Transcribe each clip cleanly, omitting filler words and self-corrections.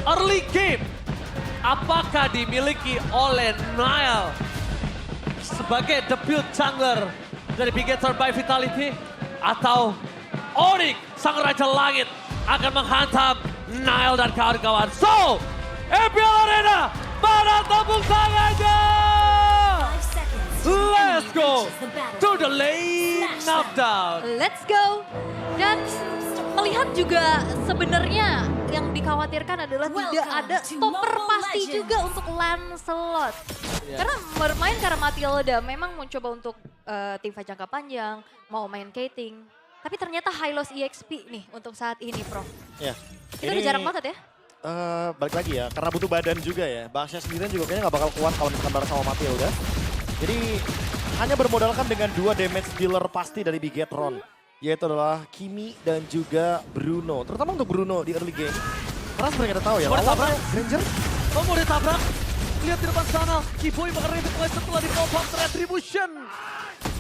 early game. Apakah dimiliki oleh Nile sebagai debut jungler dari Bigetron by Vitality? Atau Onyx, sang Raja Langit, akan menghantam Nile dan kawan-kawan. So, EPL Arena, mana tepuk tangannya? Let's go to the lane knockdown. Let's go. Dan melihat juga sebenarnya yang dikhawatirkan adalah tidak ada stopper pasti juga untuk Lancelot. Karena bermain karena Matilda memang mencoba untuk teamfight jangka panjang, mau main Kating. Tapi ternyata high loss EXP nih untuk saat ini, Prof. Ya. Itu udah jarang banget ya. Balik lagi ya, karena butuh badan juga ya. Bangsnya sendirian juga kayaknya nggak bakal kuat kalau misalkan bareng sama Matilda. Jadi hanya bermodalkan dengan 2 damage dealer pasti dari Bigetron. Yaitu adalah Kimi dan juga Bruno. Terutama untuk Bruno di early game. Karena sebenarnya kita tahu ya, Mau ditabrak? lawannya Granger. Oh, mau ditabrak? Lihat di depan sana, Kiboy bakal replay setelah di pop up Retribution.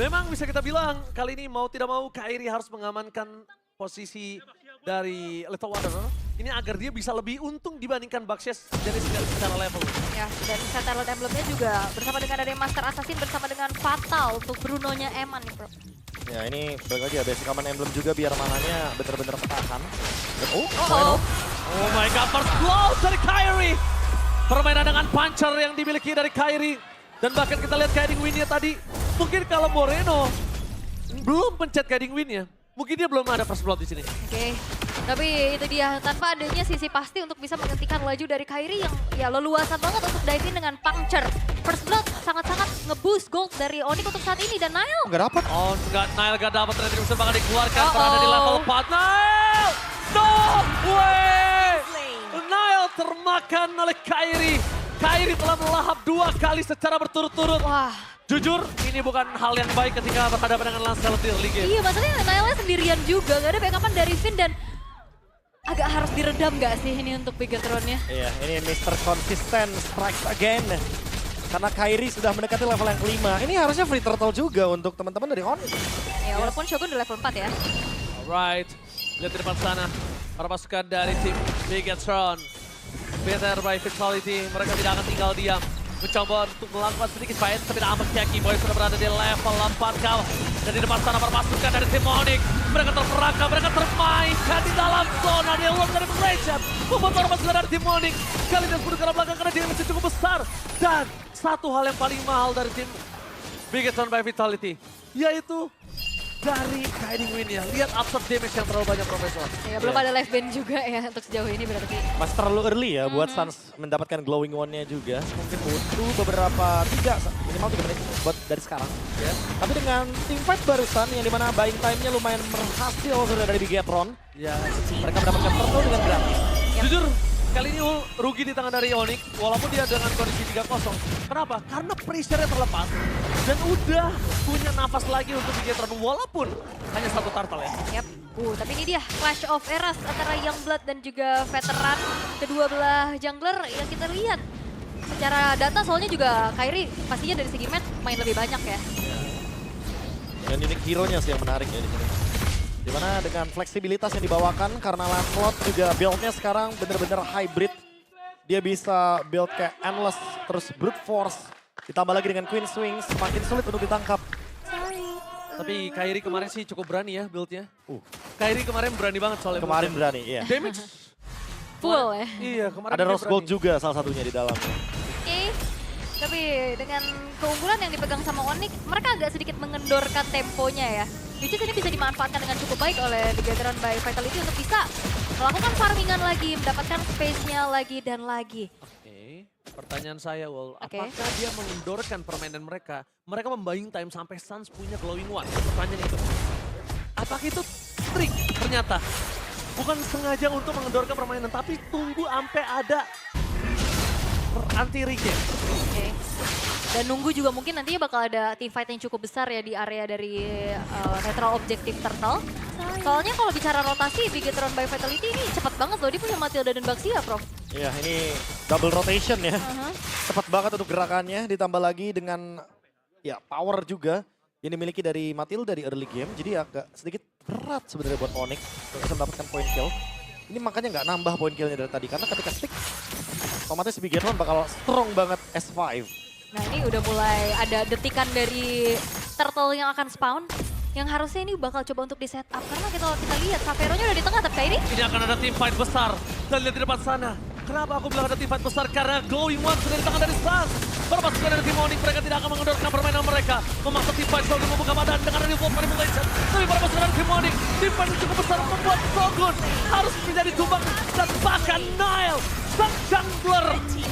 Memang bisa kita bilang kali ini mau tidak mau Kairi harus mengamankan posisi dari Little Wonder. Ini agar dia bisa lebih untung dibandingkan Bakses dari secara level. Ya, dan Fatal Emblem-nya juga bersama dengan ada Master Assassin bersama dengan Fatal untuk Bruno-nya Eman nih, Bro. Ya ini balik lagi ya, basic command emblem juga biar mananya bener-bener ketahan. Dan, Oh my god, first blow dari Kairi. Permainan dengan puncher yang dimiliki dari Kairi. Dan bahkan kita lihat guiding win-nya tadi. Mungkin kalau Moreno belum pencet guiding win-nya, mungkin dia belum ada first blood di sini. Oke, tapi itu dia tanpa adanya sisi pasti untuk bisa menghentikan laju dari Kairi yang ya leluasa banget untuk dive in dengan puncture. First blood sangat-sangat nge-boost gold dari Onyx untuk saat ini dan Nile. nggak dapat. Oh enggak, Nile gak dapat retribution bakal dikeluarkan berada di level 4. Nile! No way! Nile termakan oleh Kairi. Kairi telah melahap 2 kali secara berturut-turut. Wah. Jujur, ini bukan hal yang baik ketika berhadapan dengan Lancelot di early game. Iya, maksudnya Nile sendirian juga, gak ada backupan dari Finn dan agak harus diredam gak sih ini untuk Bigetron-nya? Iya, ini Mr. Consistent strikes again. Karena Kairi sudah mendekati level yang kelima. Ini harusnya free turtle juga untuk teman-teman dari Onyx. Ya, walaupun Shogun udah level 4 ya. Alright, lihat di depan sana. Para pasukan dari tim Bigetron. Better by Vitality, mereka tidak akan tinggal diam. Mencoba untuk melakukan sedikit fight, tapi nampaknya Kiboy sudah berada di level 4 kawah. Dan di depan sana para pasukan dari tim Onyx. Mereka terperangkap, mereka termainkan di dalam zona. Dia luar dari Legend. Membuat para pasukan dari tim Onyx. Kali ini sepuluh ke belakang karena dia masih cukup besar. Dan satu hal yang paling mahal dari tim Bigetron by Vitality, yaitu dari guiding win-nya. Lihat absorb damage yang terlalu banyak, Profesor. Ya, belum ada live band juga ya untuk sejauh ini berarti. Masih terlalu early ya buat Suns mendapatkan glowing one-nya juga. Mungkin butuh beberapa, minimal 3 menit buat dari sekarang. Ya. Tapi dengan teamfight barusan yang dimana buying time-nya lumayan berhasil sudah dari Bigetron. Ya, Mereka mendapatkan turtle dengan gratis. jujur kali ini rugi di tangan dari Onyx walaupun dia dengan kondisi 3-0. Kenapa? Karena pressure-nya terlepas dan udah punya nafas lagi untuk Bigetron walaupun hanya 1 turtle ya. Yap. Tapi ini dia Clash of Eras antara Youngblood dan juga veteran kedua belah jungler yang kita lihat. Secara data soalnya juga Kairi pastinya dari segi match main lebih banyak ya. Dan unique hero-nya sih yang menarik ya di sini. Dimana dengan fleksibilitas yang dibawakan karena Lancelot juga build-nya sekarang bener-bener hybrid. Dia bisa build kayak endless, terus brute force. Ditambah lagi dengan Queen Swing, semakin sulit untuk ditangkap. Tapi Kairi kemarin sih cukup berani ya build-nya. Kairi kemarin berani banget soalnya. Kemarin berani, iya. Damage. Full ya. Iya, kemarin Ada dia Rose Gold berani. juga salah satunya di dalamnya. Oke. Tapi dengan keunggulan yang dipegang sama Onyx, mereka agak sedikit mengendorkan temponya ya. Which is ini bisa dimanfaatkan dengan cukup baik oleh Bigetron by Vitality untuk bisa melakukan farmingan lagi, mendapatkan space-nya lagi dan lagi. Oke, pertanyaan saya, Wol. Oke. Apakah dia mengendorkan permainan mereka? Mereka membaying time sampai Suns punya glowing one. Pertanyaan itu. Apakah itu trik ternyata? Bukan sengaja untuk mengendorkan permainan, tapi tunggu sampai ada anti-regen. Oke. Dan nunggu juga mungkin nantinya bakal ada team fight yang cukup besar ya di area dari Neutral Objective Turtle. Soalnya kalau bicara rotasi, Bigetron by Vitality ini cepat banget loh. Dia punya Matilda dan Baxia, Prof. Iya, ini double rotation ya. Cepat banget untuk gerakannya, ditambah lagi dengan ya power juga yang dimiliki dari Matilda di early game. Jadi agak sedikit berat sebenarnya buat Onyx untuk bisa mendapatkan point kill. Ini makanya nggak nambah poin killnya dari tadi. Karena ketika stick, otomatis Bigetron bakal strong banget S5. Nah ini udah mulai ada detikan dari turtle yang akan spawn. Yang harusnya ini bakal coba untuk di setup. Karena kita lihat Xavero-nya udah di tengah, tapi kayak ini. Ini akan ada team fight besar. Dan lihat di depan sana. Kenapa aku bilang ada team fight besar? Karena Glowing One sudah di tangan dari Sans. Berpasukan dari tim Onyx, mereka tidak akan mengendorkan permainan mereka. Memaksa team fight Shogun membuka badan dengan ada Wolf Manipulation. Tapi berpasukan dari tim Onyx, team fight yang cukup besar membuat Shogun harus menjadi tumbang. Dan bahkan Nile, sang jungler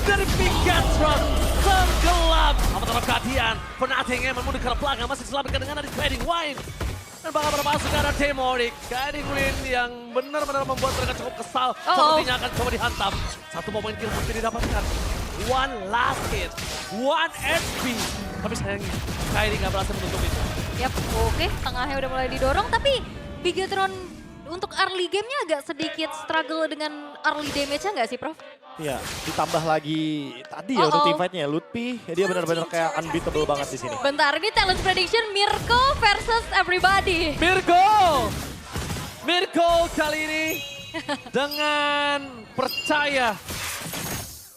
dari Bigetron, tenggelam. Apatah kehadian, Fnatic yang memudik ke belakang masih diselamatkan dengan ada Guiding Wind. Dan bakal berpasukan ada tim Onyx, Guiding Wind yang benar-benar membuat mereka cukup kesal. Sepertinya akan coba dihantam. Satu momen kill mesti didapatkan. One last hit, one HP. Tapi sayangnya, Kairi nggak berhasil menutup itu. Yap, oke. Tengahnya udah mulai didorong, tapi Bigetron untuk early game-nya agak sedikit struggle dengan early damage-nya nggak sih, Prof? Iya, ditambah lagi tadi ya untuk team fight-nya. Lutfi, dia benar-benar kayak unbeatable banget di sini. Bentar, ini talent prediction Mirko versus everybody. Mirko kali ini dengan percaya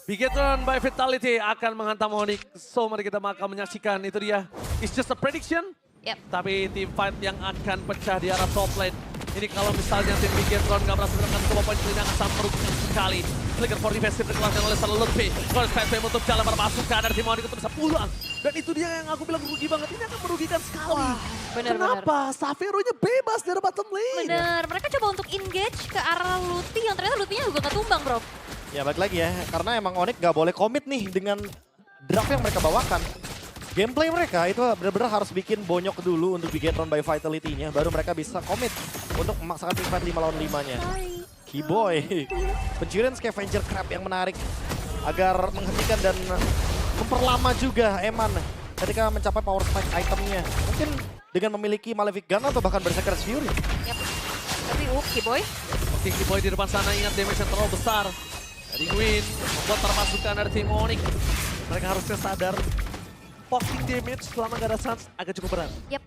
Bigetron by Vitality akan menghantam Onyx. So mari kita akan menyaksikan itu dia. It's just a prediction. Yep. Tapi team fight yang akan pecah di arah top lane. Ini kalau misalnya tim Bigetron gak berhasil menekan sebuah poin ini akan sangat merugikan sekali. Flicker for defensive dikeluarkan oleh Sir Lutfi. Force Pathway untuk jalan berpasukan dari tim Onyx untuk bisa pulang. Dan itu dia yang aku bilang rugi banget. Ini akan merugikan sekali. Wah, bener. Kenapa? Xavero-nya bebas dari bottom lane. Bener, mereka coba untuk engage ke arah Lutfi yang ternyata Lutfi-nya juga gak tumbang, bro. Ya balik lagi ya, karena emang Onyx gak boleh komit nih dengan draft yang mereka bawakan. Gameplay mereka itu benar-benar harus bikin bonyok dulu untuk Bigetron by Vitality-nya, baru mereka bisa komit untuk memaksakan team fight 5 lawan 5-nya. Keyboy, pencurian Scavenger Crab yang menarik agar menghentikan dan memperlama juga Eman ketika mencapai power spike itemnya. Mungkin dengan memiliki Malefic Gun atau bahkan Berserker's Fury. Yap. Tapi Keyboy. Oke, Keyboy di depan sana ingat damage yang terlalu besar. Dari Win membuat terpasukan dari tim Onyx. Mereka harusnya sadar poking damage selama gak ada Sans agak cukup berat. Yap.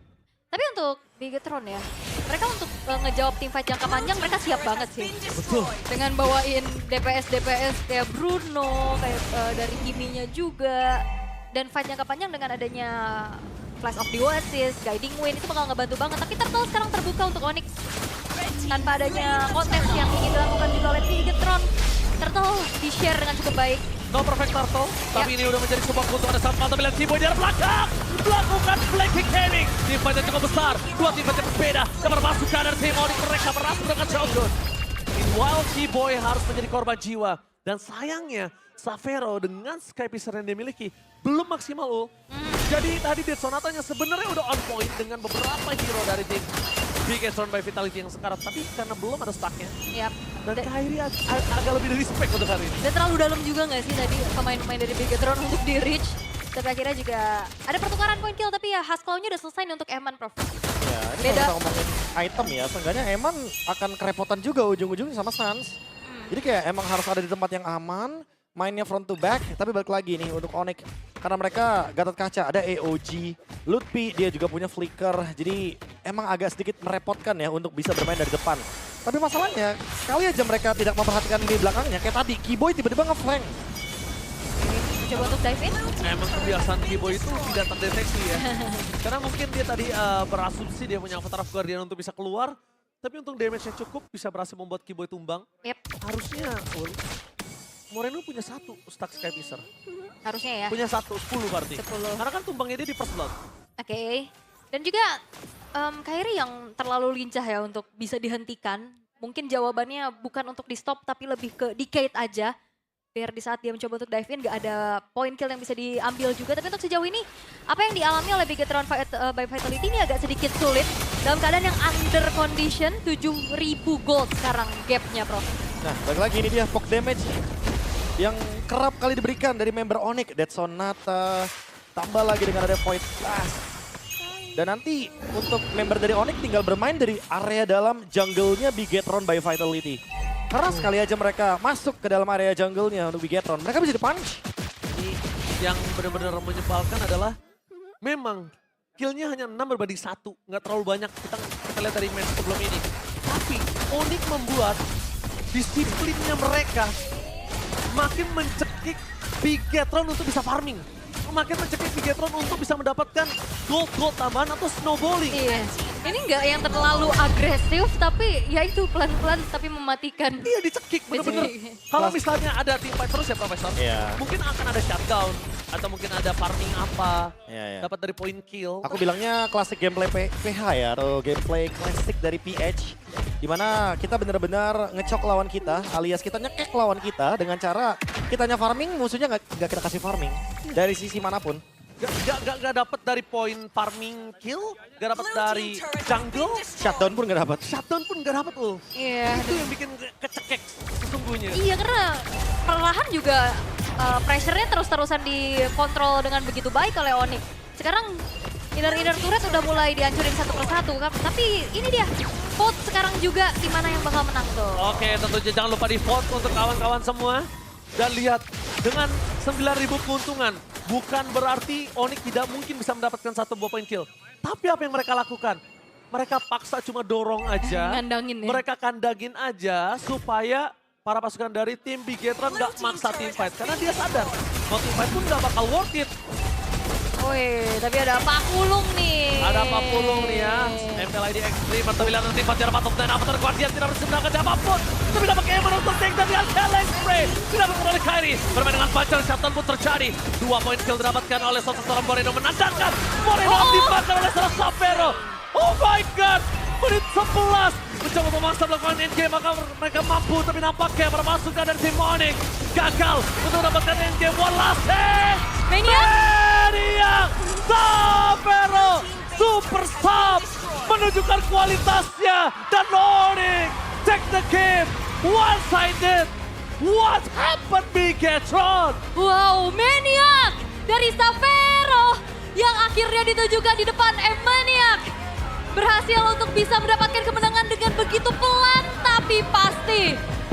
Tapi untuk Bigetron ya, mereka untuk ngejawab tim fight jangka panjang mereka siap banget sih. Betul. Dengan bawain DPS kayak Bruno, kayak dari Kimi-nya juga. Dan fight jangka panjang dengan adanya Flash of the Oasis, Guiding Wind itu bakal ngebantu banget. Tapi Turtle sekarang terbuka untuk Onyx. Tanpa adanya kontes yang ingin dilakukan juga oleh Bigetron. Turtle di-share dengan cukup baik. No perfect Turtle, tapi ini udah menjadi sebuah keuntungan saat mata melihat Keyboy di arah belakang. Melakukan flanking gaming. Tim fight yang cukup besar, dua tim fight yang berbeda. Dan berpasukan dari tim Onyx, mereka berhasil dengan Shogun. Meanwhile, Keyboy harus menjadi korban jiwa. Dan sayangnya, Xavero dengan Sky Piercer yang dimiliki belum maksimal ul. Jadi tadi Death Sonatanya sebenarnya udah on point dengan beberapa hero dari tim Bigetron by Vitality yang sekarat, tapi karena belum ada stacknya. Yap. Dan Kairi agak lebih respect untuk hari ini. Dan terlalu dalam juga nggak sih tadi pemain-pemain dari Bigetron untuk di reach. Tapi akhirnya juga ada pertukaran point kill, tapi ya Hasclaw-nya udah selesai nih untuk Eman, Prof. Ya, ini Beda. kalau kita ngomongin item ya, seenggaknya Eman akan kerepotan juga ujung-ujungnya sama Sans. Jadi kayak emang harus ada di tempat yang aman, mainnya front to back, tapi balik lagi nih untuk Onyx. Karena mereka Gatot Kaca, ada AOG, Lutfi dia juga punya Flicker, jadi emang agak sedikit merepotkan ya untuk bisa bermain dari depan. Tapi masalahnya, kali aja mereka tidak memperhatikan di belakangnya, kayak tadi, Keyboy tiba-tiba nge-flank. Coba untuk dive in. Emang kebiasaan Keyboy itu tidak terdeteksi ya. Karena mungkin dia tadi berasumsi dia punya Avatar of Guardian untuk bisa keluar, tapi untuk damage-nya cukup bisa berhasil membuat Keyboy tumbang. Yep. Harusnya Moreno punya satu stack Sky Piercer. Harusnya ya. Punya 10 berarti. 10. Karena kan tumbangnya dia di first blood. Oke. Dan juga Kairi yang terlalu lincah ya untuk bisa dihentikan. Mungkin jawabannya bukan untuk di stop tapi lebih ke decade aja. Biar di saat dia mencoba untuk dive in gak ada point kill yang bisa diambil juga. Tapi untuk sejauh ini apa yang dialami oleh Bigetron by Vitality ini agak sedikit sulit. Dalam keadaan yang under condition 7.000 gold sekarang gapnya, Prof. Nah, balik lagi ini dia poke damage yang kerap kali diberikan dari member Onyx. Death Sonata, tambah lagi dengan ada Void Blast. Dan nanti untuk member dari Onyx tinggal bermain dari area dalam jungle-nya Bigetron by Vitality. Karena sekali aja mereka masuk ke dalam area jungle-nya untuk Bigetron, mereka bisa di-punch. Ini yang benar-benar menyebalkan adalah memang kill-nya hanya 6 berbanding 1. Nggak terlalu banyak kita lihat dari match sebelum ini. Tapi Onyx membuat disiplinnya mereka makin mencekik Bigetron untuk bisa farming. Makin mencekik Bigetron untuk bisa mendapatkan gold tambahan atau snowballing. Iya. Ini nggak yang terlalu agresif, tapi ya itu pelan-pelan tapi mematikan. Iya dicekik bener-bener. Kalau misalnya ada team fight terus ya Profesor, mungkin akan ada shutdown atau mungkin ada farming apa, dapat dari point kill. Aku bilangnya klasik gameplay PH ya, atau gameplay klasik dari PH. Dimana kita benar-benar ngecok lawan kita, alias kita nyekek lawan kita dengan cara kitanya farming, musuhnya nggak kita kasih farming. Dari sisi manapun. Gak dapet dari poin farming kill, gak dapet dari jungle, Shutdown pun gak dapat. shutdown pun gak dapet loh. Iya. Itu yang bikin kecekek sesungguhnya. Iya, karena perlahan juga pressure-nya terus-terusan dikontrol dengan begitu baik oleh Onyx. Sekarang inner turret udah mulai dihancurin satu persatu, tapi ini dia vote sekarang juga di mana yang bakal menang tuh. Oke, tentunya jangan lupa di vote untuk kawan-kawan semua. Dan lihat, dengan 9.000 keuntungan, bukan berarti Onyx tidak mungkin bisa mendapatkan 1 buah point kill. Tapi apa yang mereka lakukan? Mereka paksa cuma dorong aja. Ngandangin ya. Mereka kandangin aja supaya para pasukan dari tim Bigetron gak maksa team fight. Karena dia sadar, mau team fight pun gak bakal worth it. Wih, tapi ada Pak Pulung nih. Ada Pak Pulung nih ya. MPLID Extreme atau bila nanti Fajar Patop dan Avatar Guardian tidak berhasil mendapatkan apapun. Tapi dapat Gamer untuk take dan dengan Challenge Spray. Tidak berkurang oleh Kairi. Bermain dengan Fajar, shutdown pun terjadi. 2 poin kill didapatkan oleh seorang Moreno menandakan. Moreno dimakan oleh seorang Sapero. Oh my god. Menit 11. Mencoba memaksa melakukan endgame, maka mereka mampu. Tapi nampaknya para pasukan dari tim Onyx gagal untuk mendapatkan endgame. One last hit. Maniac Sapero Super Sub menunjukkan kualitasnya dan Onyx take the game one-sided. What happened Bigetron? Wow, Maniac dari Sapero yang akhirnya ditujukan di depan Maniac berhasil untuk bisa mendapatkan kemenangan dengan begitu pelan.